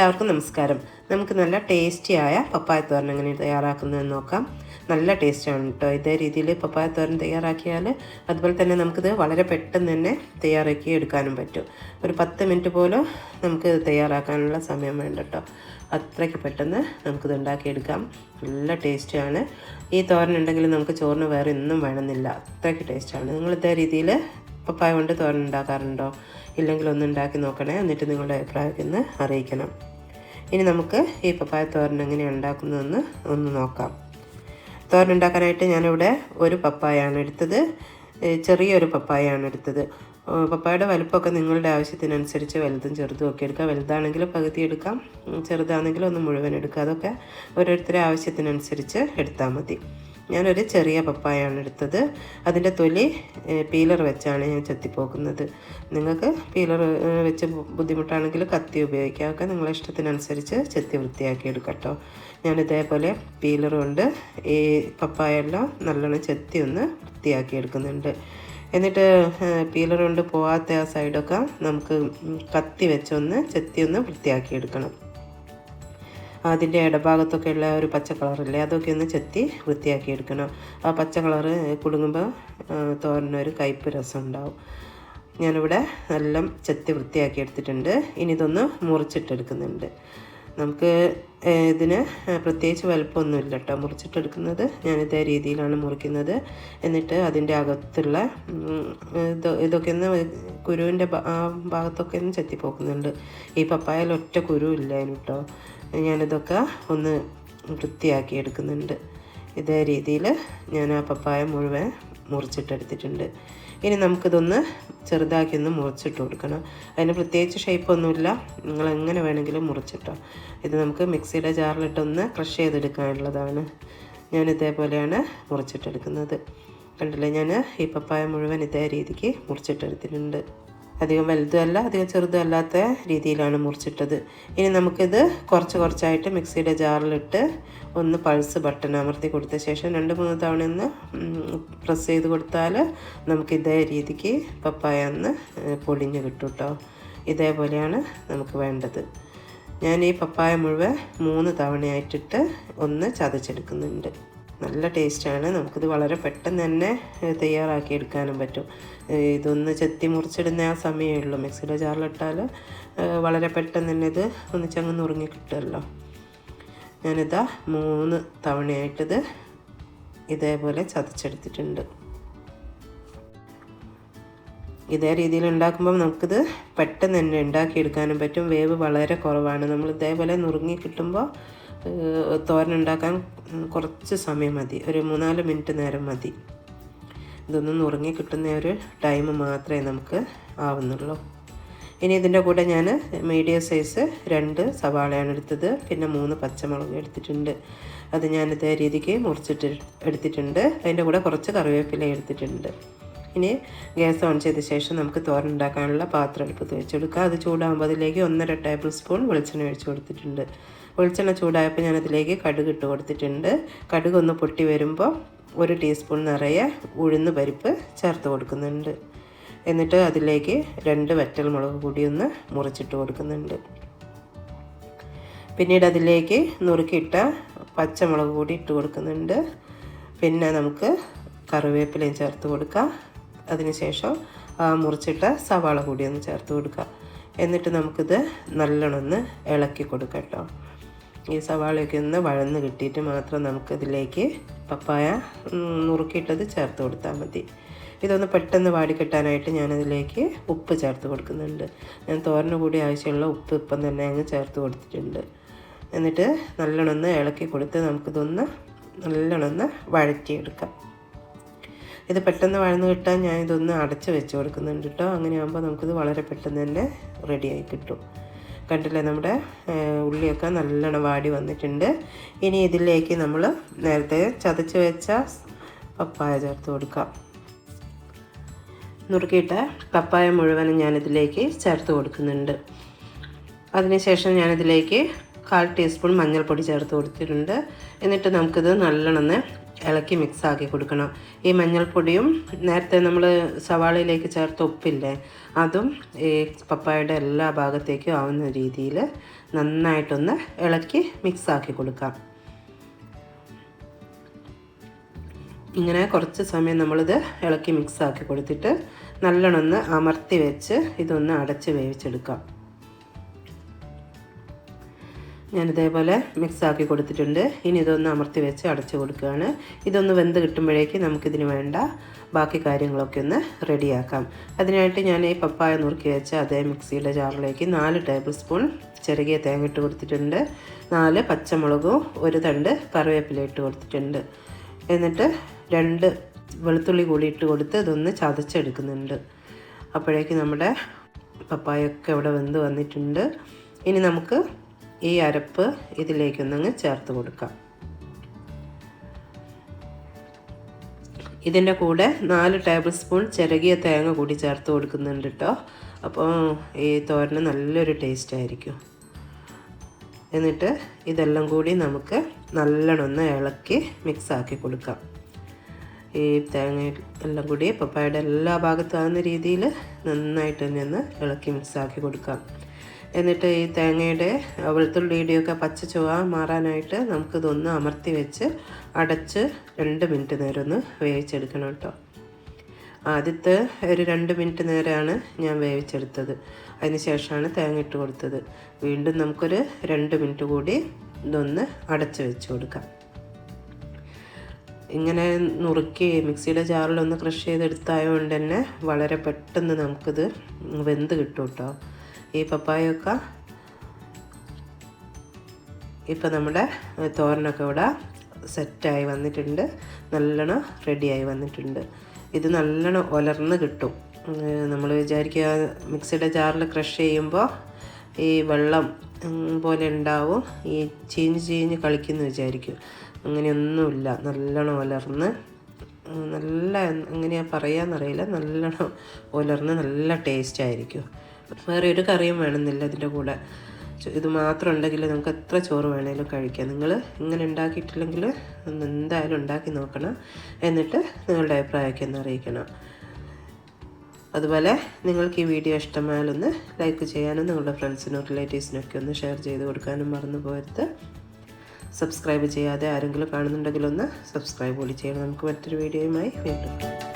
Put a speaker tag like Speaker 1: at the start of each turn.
Speaker 1: എല്ലാവർക്കും നമസ്കാരം. നമുക്ക് നല്ല ടേസ്റ്റിയായ പപ്പായ തോരൻ എങ്ങനെ തയ്യാറാക്കുന്നതെന്ന് നോക്കാം. നല്ല ടേസ്റ്റാണ് കേട്ടോ. ഇതേ രീതിയിൽ പപ്പായ തോരൻ തയ്യാറാക്കിയാൽ അതുപോലെ തന്നെ നമുക്കിത് വളരെ പെട്ടെന്ന് തന്നെ തയ്യാറാക്കി എടുക്കാനും പറ്റും. ഒരു 10 മിനിറ്റ് പോലും നമുക്ക് തയ്യാറാക്കാനുള്ള സമയം വേണ്ട കേട്ടോ. അത്രയ്ക്ക് പെട്ടെന്ന് നമുക്കിത് ഉണ്ടാക്കിയെടുക്കാം. നല്ല ടേസ്റ്റാണ്. ഈ തോരൻ ഉണ്ടെങ്കിൽ നമുക്ക് ചോറിന് വേറെ ഒന്നും വേണമെന്നില്ല. അത്രയ്ക്ക് ടേസ്റ്റാണ്. നിങ്ങൾ ഇതേ രീതിയിൽ പപ്പായ കൊണ്ട് തോരൻ ഉണ്ടാക്കാറുണ്ടോ? ഇല്ലെങ്കിൽ ഒന്ന് ഉണ്ടാക്കി നോക്കണേ. എന്നിട്ട് നിങ്ങളുടെ അഭിപ്രായം ഒന്ന് അറിയിക്കണം. ഇനി നമുക്ക് ഈ പപ്പായ തോരൻ എങ്ങനെയാണ് ഉണ്ടാക്കുന്നതെന്ന് ഒന്ന് നോക്കാം. തോരൻ ഉണ്ടാക്കാനായിട്ട് ഞാനിവിടെ ഒരു പപ്പായാണ് എടുത്തത്. ചെറിയൊരു പപ്പായാണ് എടുത്തത്. പപ്പായയുടെ വലുപ്പമൊക്കെ നിങ്ങളുടെ ആവശ്യത്തിനനുസരിച്ച് വലുതും ചെറുതും ഒക്കെ എടുക്കാം. വലുതാണെങ്കിൽ പകുതി എടുക്കാം, ചെറുതാണെങ്കിൽ ഒന്ന് മുഴുവൻ എടുക്കാം. അതൊക്കെ ഓരോരുത്തരുടെ ആവശ്യത്തിനനുസരിച്ച് എടുത്താൽ മതി. ഞാനൊരു ചെറിയ പപ്പായാണ് എടുത്തത്. അതിൻ്റെ തൊലി പീലർ വെച്ചാണ് ഞാൻ ചെത്തിപ്പോക്കുന്നത്. നിങ്ങൾക്ക് പീലർ വെച്ച് ബുദ്ധിമുട്ടാണെങ്കിൽ കത്തി ഉപയോഗിക്കാം. ഒക്കെ നിങ്ങളുടെ ഇഷ്ടത്തിനനുസരിച്ച് ചെത്തി വൃത്തിയാക്കി എടുക്കട്ടോ. ഞാൻ ഇതേപോലെ പീലർ കൊണ്ട് ഈ പപ്പായെല്ലാം നല്ലോണം ചെത്തി ഒന്ന് വൃത്തിയാക്കി എടുക്കുന്നുണ്ട്. എന്നിട്ട് പീലർ കൊണ്ട് പോകാത്ത ആ സൈഡൊക്കെ നമുക്ക് കത്തി വെച്ചൊന്ന് ചെത്തി ഒന്ന് വൃത്തിയാക്കി എടുക്കണം. അതിൻ്റെ ഇടഭാഗത്തൊക്കെ ഉള്ള ഒരു പച്ച കളറില്ലേ, അതൊക്കെ ഒന്ന് ചെത്തി വൃത്തിയാക്കി എടുക്കണം. ആ പച്ച കളറ് കുടുങ്ങുമ്പോൾ തോരനൊരു കയ്പ്പ് രസം ഉണ്ടാവും. ഞാനിവിടെ എല്ലാം ചെത്തി വൃത്തിയാക്കി എടുത്തിട്ടുണ്ട്. ഇനി ഇതൊന്ന് മുറിച്ചിട്ടെടുക്കുന്നുണ്ട്. നമുക്ക് ഇതിന് പ്രത്യേകിച്ച് വലുപ്പമൊന്നുമില്ല കേട്ടോ. മുറിച്ചിട്ടെടുക്കുന്നത് ഞാനിതേ രീതിയിലാണ് മുറിക്കുന്നത്. എന്നിട്ട് അതിൻ്റെ അകത്തുള്ള ഇതൊക്കെ ഒന്ന് കുരുവിൻ്റെ ആ ഭാഗത്തൊക്കെ ഒന്ന് ചെത്തിപ്പോക്കുന്നുണ്ട്. ഈ പപ്പായയിൽ ഒറ്റ കുരു ഇല്ല കേട്ടോ. ഞാനിതൊക്കെ ഒന്ന് വൃത്തിയാക്കി എടുക്കുന്നുണ്ട്. ഇതേ രീതിയിൽ ഞാൻ ആ പപ്പായ മുഴുവൻ മുറിച്ചിട്ടെടുത്തിട്ടുണ്ട്. ഇനി നമുക്കിതൊന്ന് ചെറുതാക്കി ഒന്ന് മുറിച്ചിട്ട് കൊടുക്കണം. അതിന് പ്രത്യേകിച്ച് ഷേപ്പൊന്നുമില്ല, നിങ്ങൾ എങ്ങനെ വേണമെങ്കിലും മുറിച്ചിട്ടോ. ഇത് നമുക്ക് മിക്സിയുടെ ജാറിലിട്ടൊന്ന് ക്രഷ് ചെയ്തെടുക്കാനുള്ളതാണ്. ഞാൻ ഇതേപോലെയാണ് മുറിച്ചിട്ടെടുക്കുന്നത്. കണ്ടില്ലേ, ഞാൻ ഈ പപ്പായ മുഴുവൻ ഇതേ രീതിക്ക് മുറിച്ചിട്ടെടുത്തിട്ടുണ്ട്. അധികം വലുതുമല്ല അധികം ചെറുതുമല്ലാത്ത രീതിയിലാണ് മുറിച്ചിട്ടത്. ഇനി നമുക്കിത് കുറച്ചായിട്ട് മിക്സിയുടെ ജാറിലിട്ട് ഒന്ന് പൾസ് ബട്ടൺ അമർത്തി കൊടുത്ത ശേഷം 2-3 തവണ ഒന്ന് പ്രസ് ചെയ്ത് കൊടുത്താൽ നമുക്ക് ഇതേ രീതിക്ക് പപ്പായ ഒന്ന് പൊടിഞ്ഞ് കിട്ടും കേട്ടോ. ഇതേപോലെയാണ് നമുക്ക് വേണ്ടത്. ഞാൻ ഈ പപ്പായ മുഴുവൻ 3 തവണയായിട്ടിട്ട് ഒന്ന് ചതച്ചെടുക്കുന്നുണ്ട്. നല്ല ടേസ്റ്റാണ്. നമുക്കിത് വളരെ പെട്ടെന്ന് തന്നെ തയ്യാറാക്കി എടുക്കാനും പറ്റും. ഇതൊന്ന് ചെത്തി മുറിച്ചിടുന്ന ആ സമയമേ ഉള്ളൂ. മിക്സിയുടെ ജാറിലിട്ടാൽ വളരെ പെട്ടെന്ന് തന്നെ ഇത് ഒന്നിച്ചങ്ങ് നുറുങ്ങി കിട്ടുമല്ലോ. ഞാനിതാ 3 തവണയായിട്ടിത് ഇതേപോലെ ചതച്ചെടുത്തിട്ടുണ്ട്. ഇതേ രീതിയിൽ ഉണ്ടാക്കുമ്പം നമുക്കിത് പെട്ടെന്ന് തന്നെ ഉണ്ടാക്കിയെടുക്കാനും പറ്റും. വേവ് വളരെ കുറവാണ്. നമ്മൾ ഇതേപോലെ നുറുങ്ങി കിട്ടുമ്പോൾ തോരൻ ഉണ്ടാക്കാൻ കുറച്ച് സമയം മതി. ഒരു 3-4 മിനിറ്റ് നേരം മതി. ഇതൊന്ന് നുറുങ്ങി കിട്ടുന്ന ഒരു ടൈം മാത്രമേ നമുക്ക് ആവുന്നുള്ളൂ. ഇനി ഇതിൻ്റെ കൂടെ ഞാൻ മീഡിയം സൈസ് 2 സവാളയാണ് എടുത്തത്. പിന്നെ 3 പച്ചമുളക് എടുത്തിട്ടുണ്ട്. അത് ഞാൻ ഇതേ രീതിക്ക് മുറിച്ചിട്ട് എടുത്തിട്ടുണ്ട്. അതിൻ്റെ കൂടെ കുറച്ച് കറിവേപ്പില എടുത്തിട്ടുണ്ട്. ഇനി ഗ്യാസ് ഓൺ ചെയ്ത ശേഷം നമുക്ക് തോരൻ ഉണ്ടാക്കാനുള്ള പാത്രം അടുപ്പത്ത് വെച്ചെടുക്കുക. അത് ചൂടാകുമ്പോൾ അതിലേക്ക് 1.5 ടേബിൾ സ്പൂൺ വെളിച്ചെണ്ണ ഒഴിച്ച് കൊടുത്തിട്ടുണ്ട്. വെളിച്ചെണ്ണ ചൂടായപ്പോൾ ഞാനതിലേക്ക് കടുക് ഇട്ട് കൊടുത്തിട്ടുണ്ട്. കടുക് ഒന്ന് പൊട്ടി വരുമ്പോൾ 1 ടീസ്പൂൺ നിറയെ ഉഴുന്ന് പരിപ്പ് ചേർത്ത് കൊടുക്കുന്നുണ്ട്. എന്നിട്ട് അതിലേക്ക് 2 വറ്റൽ മുളക് കൂടി ഒന്ന് മുറിച്ചിട്ട് കൊടുക്കുന്നുണ്ട്. പിന്നീട് അതിലേക്ക് നുറുക്കിയിട്ട പച്ചമുളക് കൂടി ഇട്ട് കൊടുക്കുന്നുണ്ട്. പിന്നെ നമുക്ക് കറിവേപ്പിലയും ചേർത്ത് കൊടുക്കാം. അതിനുശേഷം മുറിച്ചിട്ട സവാള കൂടി ഒന്ന് ചേർത്ത് കൊടുക്കുക. എന്നിട്ട് നമുക്കിത് നല്ലോണം ഒന്ന് ഇളക്കി കൊടുക്കാം കേട്ടോ. ഈ സവാളയൊക്കെ ഒന്ന് വഴന്ന് കിട്ടിയിട്ട് മാത്രം നമുക്കിതിലേക്ക് പപ്പായ നുറുക്കിയിട്ടത് ചേർത്ത് കൊടുത്താൽ മതി. ഇതൊന്ന് പെട്ടെന്ന് വാടിക്കിട്ടാനായിട്ട് ഞാനതിലേക്ക് ഉപ്പ് ചേർത്ത് കൊടുക്കുന്നുണ്ട്. ഞാൻ തോരന് കൂടി ആവശ്യമുള്ള ഉപ്പ് ഇപ്പം തന്നെ അങ്ങ് ചേർത്ത് കൊടുത്തിട്ടുണ്ട്. എന്നിട്ട് നല്ലോണം ഒന്ന് ഇളക്കി കൊടുത്ത് നമുക്കിതൊന്ന് നല്ലോണം ഒന്ന് വഴറ്റിയെടുക്കാം. ഇത് പെട്ടെന്ന് വഴന്ന് കിട്ടാൻ ഞാൻ ഇതൊന്ന് അടച്ച് വെച്ച് കൊടുക്കുന്നുണ്ട് കേട്ടോ. അങ്ങനെയാകുമ്പോൾ നമുക്കിത് വളരെ പെട്ടെന്ന് തന്നെ റെഡിയായി കിട്ടും. കണ്ടില്ലേ, നമ്മുടെ ഉള്ളിയൊക്കെ നല്ലോണം വാടി വന്നിട്ടുണ്ട്. ഇനി ഇതിലേക്ക് നമ്മൾ നേരത്തെ ചതച്ച് വെച്ച പപ്പായ ചേർത്ത് കൊടുക്കാം. നുറുക്കിയിട്ട പപ്പായ മുഴുവനും ഞാനിതിലേക്ക് ചേർത്ത് കൊടുക്കുന്നുണ്ട്. അതിനുശേഷം ഞാനിതിലേക്ക് 1/4 ടീസ്പൂൺ മഞ്ഞൾപ്പൊടി ചേർത്ത് കൊടുത്തിട്ടുണ്ട്. എന്നിട്ട് നമുക്കിത് നല്ലോണം ഇളക്കി മിക്സാക്കി കൊടുക്കണം. ഈ മഞ്ഞൾപ്പൊടിയും നേരത്തെ നമ്മൾ സവാളയിലേക്ക് ചേർത്ത ഉപ്പില്ലേ, അതും ഈ പപ്പായയുടെ എല്ലാ ഭാഗത്തേക്കും ആവുന്ന രീതിയിൽ നന്നായിട്ടൊന്ന് ഇളക്കി മിക്സാക്കി കൊടുക്കാം. ഇങ്ങനെ കുറച്ച് സമയം നമ്മളിത് ഇളക്കി മിക്സാക്കി കൊടുത്തിട്ട് നല്ലോണം ഒന്ന് അമർത്തി വെച്ച് ഇതൊന്ന് അടച്ച് വേവിച്ചെടുക്കാം. ഞാനിതേപോലെ മിക്സാക്കി കൊടുത്തിട്ടുണ്ട്. ഇനി ഇതൊന്ന് അമർത്തി വെച്ച് അടച്ച് കൊടുക്കുകയാണ്. ഇതൊന്ന് വെന്ത് കിട്ടുമ്പോഴേക്ക് നമുക്കിതിന് വേണ്ട ബാക്കി കാര്യങ്ങളൊക്കെ ഒന്ന് റെഡിയാക്കാം. അതിനായിട്ട് ഞാൻ ഈ പപ്പായ നുറുക്കി വെച്ച അതേ മിക്സിയുടെ ജാറിലേക്ക് 4 ടേബിൾ സ്പൂൺ ചെറുകിയ തേങ്ങ ഇട്ട് കൊടുത്തിട്ടുണ്ട്. 4 പച്ചമുളകും 1 തണ്ട് കറിവേപ്പില ഇട്ട് കൊടുത്തിട്ടുണ്ട്. എന്നിട്ട് 2 വെളുത്തുള്ളി കൂടി ഇട്ട് കൊടുത്ത് ഇതൊന്ന് ചതച്ചെടുക്കുന്നുണ്ട്. അപ്പോഴേക്ക് നമ്മുടെ പപ്പായൊക്കെ ഇവിടെ വെന്ത് വന്നിട്ടുണ്ട്. ഇനി നമുക്ക് ഈ അരപ്പ് ഇതിലേക്കൊന്നങ്ങ് ചേർത്ത് കൊടുക്കാം. ഇതിൻ്റെ കൂടെ 4 ടേബിൾ സ്പൂൺ ചിരകിയ തേങ്ങ കൂടി ചേർത്ത് കൊടുക്കുന്നുണ്ട് കേട്ടോ. അപ്പോൾ ഈ തോരന് നല്ലൊരു ടേസ്റ്റ് ആയിരിക്കും. എന്നിട്ട് ഇതെല്ലാം കൂടി നമുക്ക് നല്ലോണം ഒന്ന് ഇളക്കി മിക്സാക്കി കൊടുക്കാം. ഈ തേങ്ങ എല്ലാം കൂടി പപ്പായയുടെ എല്ലാ ഭാഗത്തും ആകുന്ന രീതിയിൽ നന്നായിട്ട് തന്നെ ഒന്ന് ഇളക്കി മിക്സാക്കി കൊടുക്കാം. എന്നിട്ട് ഈ തേങ്ങയുടെ വെളുത്തുള്ളിയുടെയൊക്കെ പച്ച ചുവ മാറാനായിട്ട് നമുക്കിതൊന്ന് അമർത്തി വെച്ച് അടച്ച് 2 മിനിറ്റ് നേരം ഒന്ന് വേവിച്ചെടുക്കണം കേട്ടോ. ആദ്യത്തെ ഒരു 2 മിനിറ്റ് നേരമാണ് ഞാൻ വേവിച്ചെടുത്തത്. അതിന് ശേഷമാണ് തേങ്ങ ഇട്ട് കൊടുത്തത്. വീണ്ടും നമുക്കൊരു 2 മിനിറ്റ് കൂടി ഇതൊന്ന് അടച്ച് വെച്ച് കൊടുക്കാം. ഇങ്ങനെ നുറുക്കി മിക്സിയുടെ ജാറിലൊന്ന് ക്രഷ് ചെയ്തെടുത്തായതുകൊണ്ട് തന്നെ വളരെ പെട്ടെന്ന് നമുക്കിത് വെന്ത് കിട്ടും കേട്ടോ. ഈ പപ്പായൊക്കെ ഇപ്പം നമ്മുടെ തോരനൊക്കെ ഇവിടെ സെറ്റായി വന്നിട്ടുണ്ട്. നല്ലോണം റെഡിയായി വന്നിട്ടുണ്ട്. ഇത് നല്ലോണം ഉലർന്ന് കിട്ടും. നമ്മൾ വിചാരിക്കുക മിക്സിയുടെ ജാറിൽ ക്രഷ് ചെയ്യുമ്പോൾ ഈ വെള്ളം പോലെ ഉണ്ടാവും, ഈ ചീഞ്ഞ് കളിക്കുന്നു വിചാരിക്കും. അങ്ങനെയൊന്നുമില്ല. നല്ലോണം ഉലർന്ന് നല്ല എങ്ങനെയാ പറയാന്നറിയില്ല, നല്ലോണം ഉലർന്ന് നല്ല ടേസ്റ്റ് ആയിരിക്കും. വേറെ ഒരു കറിയും വേണമെന്നില്ല ഇതിൻ്റെ കൂടെ. ഇത് മാത്രം ഉണ്ടെങ്കിൽ നമുക്ക് എത്ര ചോറ് വേണമെങ്കിലും കഴിക്കാം. നിങ്ങൾ ഇങ്ങനെ ഉണ്ടാക്കിയിട്ടില്ലെങ്കിൽ ഒന്ന് എന്തായാലും ഉണ്ടാക്കി നോക്കണം. എന്നിട്ട് നിങ്ങളുടെ അഭിപ്രായമൊക്കെ ഒന്ന് അറിയിക്കണം. അതുപോലെ നിങ്ങൾക്ക് ഈ വീഡിയോ ഇഷ്ടമായാലൊന്ന് ലൈക്ക് ചെയ്യാനും നിങ്ങളുടെ ഫ്രണ്ട്സിനും റിലേറ്റീവ്സിനൊക്കെ ഒന്ന് ഷെയർ ചെയ്ത് കൊടുക്കാനും മറന്നു പോകരുത്. സബ്സ്ക്രൈബ് ചെയ്യാതെ ആരെങ്കിലും കാണുന്നുണ്ടെങ്കിലൊന്ന് സബ്സ്ക്രൈബ് കൂടി ചെയ്യണം. നമുക്ക് മറ്റൊരു വീഡിയോയുമായി വീണ്ടും